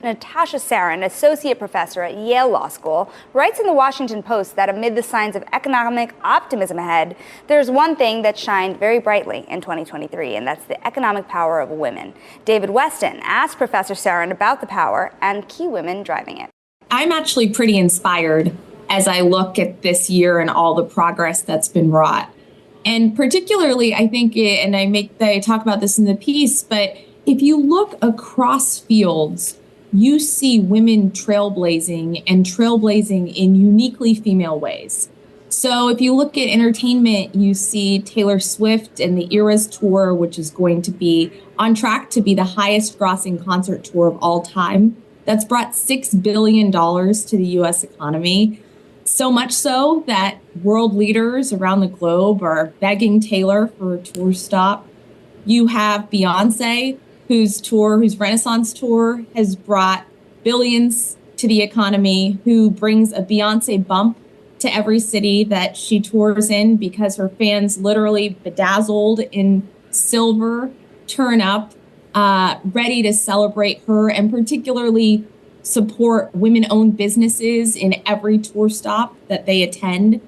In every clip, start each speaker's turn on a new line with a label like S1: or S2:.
S1: Natasha Sarin, associate professor at Yale Law School, writes in the Washington Post that amid the signs of economic optimism ahead, there's one thing that shined very brightly in 2023, and that's the economic power of women. David Westin asked Professor Sarin about the power and key women driving it.
S2: I'm actually pretty inspired as I look at this year and all the progress that's been wrought. And particularly, I think, I talk about this in the piece, but if you look across fields, you see women trailblazing in uniquely female ways. So if you look at entertainment, you see Taylor Swift and the Eras Tour, which is going to be on track to be the highest grossing concert tour of all time. That's brought $6 billion to the U.S. economy. So much so that world leaders around the globe are begging Taylor for a tour stop. You have Beyonce, whose Renaissance tour has brought billions to the economy, who brings a Beyonce bump to every city that she tours in because her fans, literally bedazzled in silver, turn up, ready to celebrate her and particularly support women-owned businesses in every tour stop that they attend.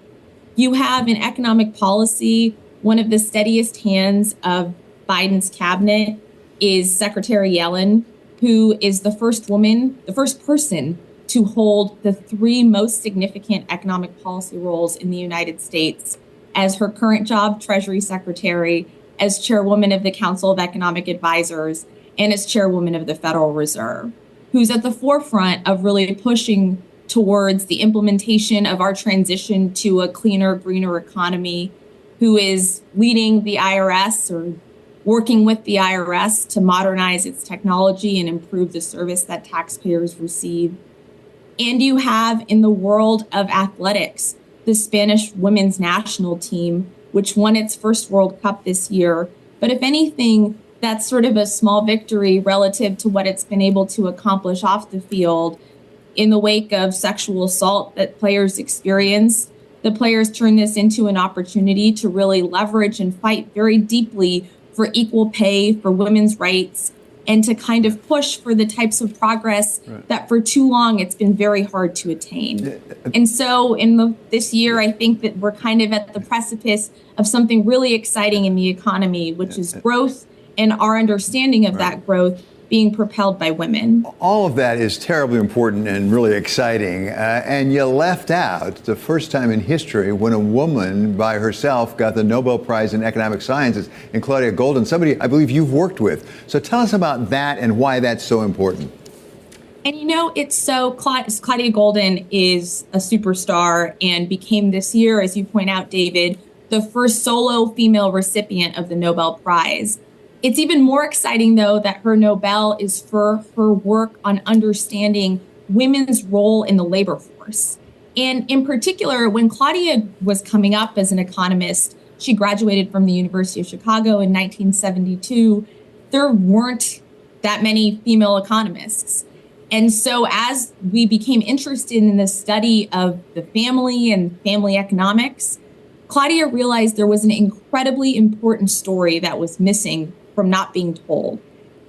S2: You have in economic policy, one of the steadiest hands of Biden's cabinet is Secretary Yellen, who is the first person to hold the three most significant economic policy roles in the United States as her current job, Treasury Secretary, as chairwoman of the Council of Economic Advisors, and as chairwoman of the Federal Reserve, who's at the forefront of really pushing towards the implementation of our transition to a cleaner, greener economy, who is leading the IRS or working with the IRS to modernize its technology and improve the service that taxpayers receive. And you have in the world of athletics, the Spanish women's national team, which won its first World Cup this year. But if anything, that's sort of a small victory relative to what it's been able to accomplish off the field. In the wake of sexual assault that players experience, the players turn this into an opportunity to really leverage and fight very deeply for equal pay, for women's rights, and to kind of push for the types of progress that for too long it's been very hard to attain. And so this year, I think that we're kind of at the precipice of something really exciting in the economy, which is growth and our understanding of that growth being propelled by women.
S3: All of that is terribly important and really exciting. And you left out the first time in history when a woman by herself got the Nobel Prize in Economic Sciences, in Claudia Golden, somebody I believe you've worked with. So tell us about that and why that's so important.
S2: And Claudia Golden is a superstar and became this year, as you point out, David, the first solo female recipient of the Nobel Prize. It's even more exciting, though, that her Nobel is for her work on understanding women's role in the labor force. And in particular, when Claudia was coming up as an economist, she graduated from the University of Chicago in 1972. There weren't that many female economists. And so as we became interested in the study of the family and family economics, Claudia realized there was an incredibly important story that was missing from not being told.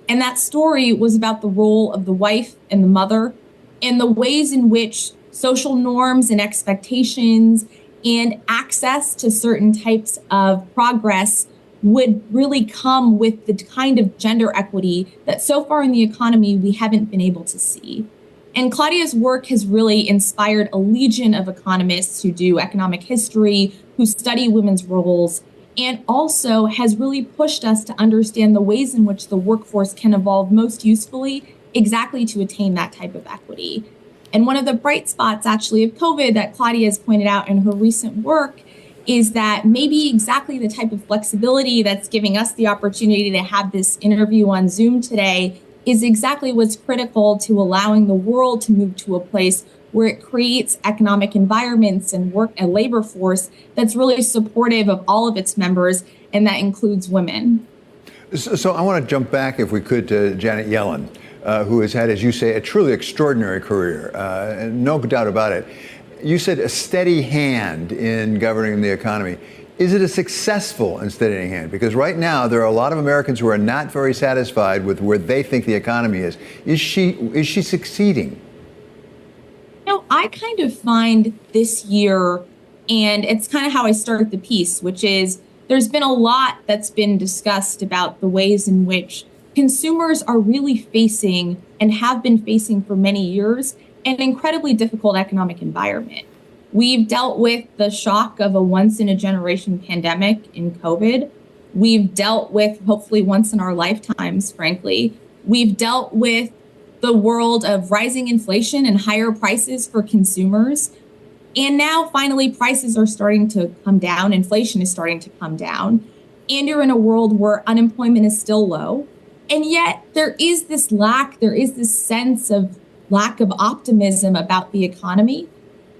S2: And that story was about the role of the wife and the mother and the ways in which social norms and expectations and access to certain types of progress would really come with the kind of gender equity that so far in the economy we haven't been able to see. And Claudia's work has really inspired a legion of economists who do economic history, who study women's roles, and also has really pushed us to understand the ways in which the workforce can evolve most usefully exactly to attain that type of equity. And one of the bright spots actually of COVID that Claudia has pointed out in her recent work is that maybe exactly the type of flexibility that's giving us the opportunity to have this interview on Zoom today is exactly what's critical to allowing the world to move to a place where it creates economic environments and work and labor force that's really supportive of all of its members, and that includes women.
S3: So I want to jump back, if we could, to Janet Yellen, who has had, as you say, a truly extraordinary career, no doubt about it. You said a steady hand in governing the economy. Is it a successful and steadying hand? Because right now there are a lot of Americans who are not very satisfied with where they think the economy is. Is she succeeding?
S2: I kind of find this year, and it's kind of how I started the piece, which is there's been a lot that's been discussed about the ways in which consumers are really facing and have been facing for many years an incredibly difficult economic environment. We've dealt with the shock of a once-in-a-generation pandemic in COVID. We've dealt with, hopefully once in our lifetimes, frankly, we've dealt with the world of rising inflation and higher prices for consumers. And now, finally, prices are starting to come down. Inflation is starting to come down. And you're in a world where unemployment is still low. And yet there is this sense of lack of optimism about the economy.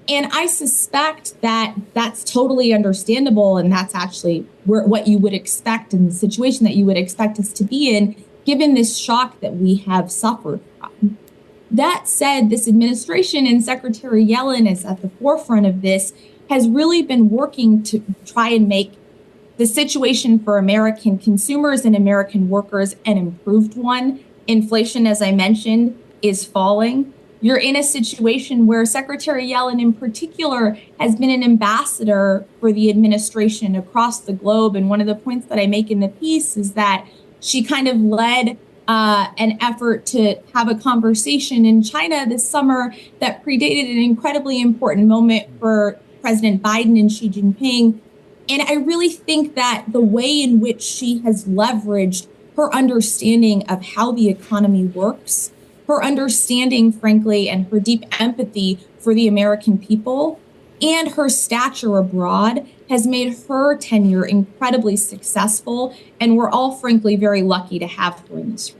S2: And I suspect that that's totally understandable. And that's actually what you would expect in the situation that you would expect us to be in, given this shock that we have suffered from. That said, this administration and Secretary Yellen is at the forefront of this, has really been working to try and make the situation for American consumers and American workers an improved one. Inflation, as I mentioned, is falling. You're in a situation where Secretary Yellen in particular has been an ambassador for the administration across the globe. And one of the points that I make in the piece is that she kind of led an effort to have a conversation in China this summer that predated an incredibly important moment for President Biden and Xi Jinping. And I really think that the way in which she has leveraged her understanding of how the economy works, her understanding, frankly, and her deep empathy for the American people, and her stature abroad has made her tenure incredibly successful. And we're all, frankly, very lucky to have her in this role.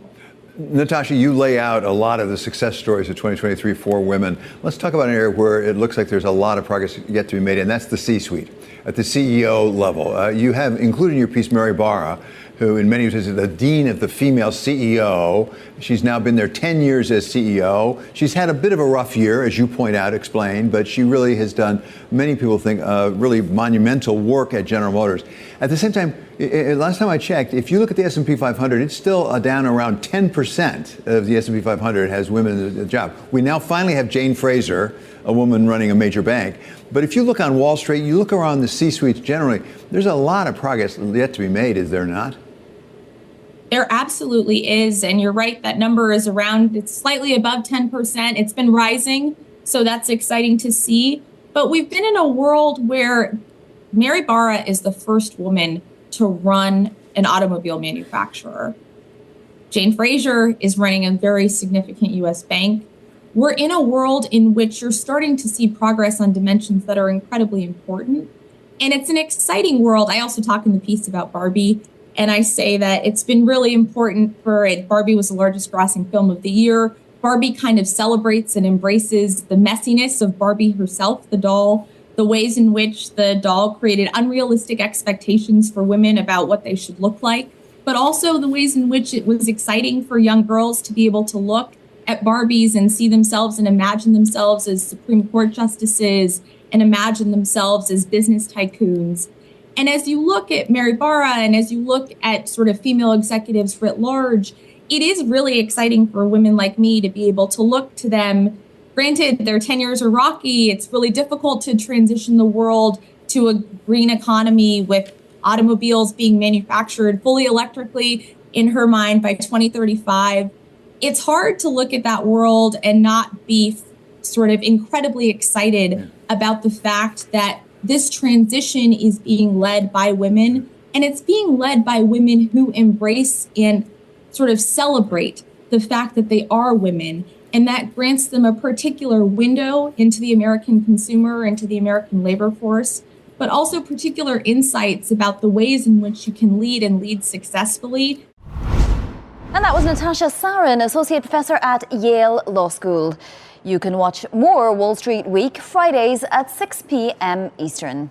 S3: Natasha, you lay out a lot of the success stories of 2023 for women. Let's talk about an area where it looks like there's a lot of progress yet to be made, and that's the C-suite, at the CEO level. You have included in your piece Mary Barra, who in many ways is the dean of the female CEO. She's now been there 10 years as CEO. She's had a bit of a rough year, as you point out, explain, but she really has done, many people think, really monumental work at General Motors. At the same time, last time I checked, if you look at the S&P 500, it's still down around 10% of the S&P 500 has women in the job. We now finally have Jane Fraser, a woman running a major bank. But if you look on Wall Street, you look around the C-suites generally, there's a lot of progress yet to be made, is there not?
S2: There absolutely is. And you're right, that number is around, it's slightly above 10%. It's been rising, so that's exciting to see. But we've been in a world where Mary Barra is the first woman to run an automobile manufacturer. Jane Fraser is running a very significant U.S. bank. We're in a world in which you're starting to see progress on dimensions that are incredibly important. And it's an exciting world. I also talk in the piece about Barbie. And I say that it's been really important for it. Barbie was the largest grossing film of the year. Barbie kind of celebrates and embraces the messiness of Barbie herself, the doll, the ways in which the doll created unrealistic expectations for women about what they should look like, but also the ways in which it was exciting for young girls to be able to look at Barbies and see themselves and imagine themselves as Supreme Court justices and imagine themselves as business tycoons. And as you look at Mary Barra and as you look at sort of female executives writ large, it is really exciting for women like me to be able to look to them. Granted, their tenures are rocky. It's really difficult to transition the world to a green economy with automobiles being manufactured fully electrically, in her mind, by 2035. It's hard to look at that world and not be sort of incredibly excited about the fact that this transition is being led by women, and it's being led by women who embrace and sort of celebrate the fact that they are women, and that grants them a particular window into the American consumer, into the American labor force, but also particular insights about the ways in which you can lead and lead successfully.
S4: And that was Natasha Sarin, Associate Professor at Yale Law School. You can watch more Wall Street Week Fridays at 6 p.m. Eastern.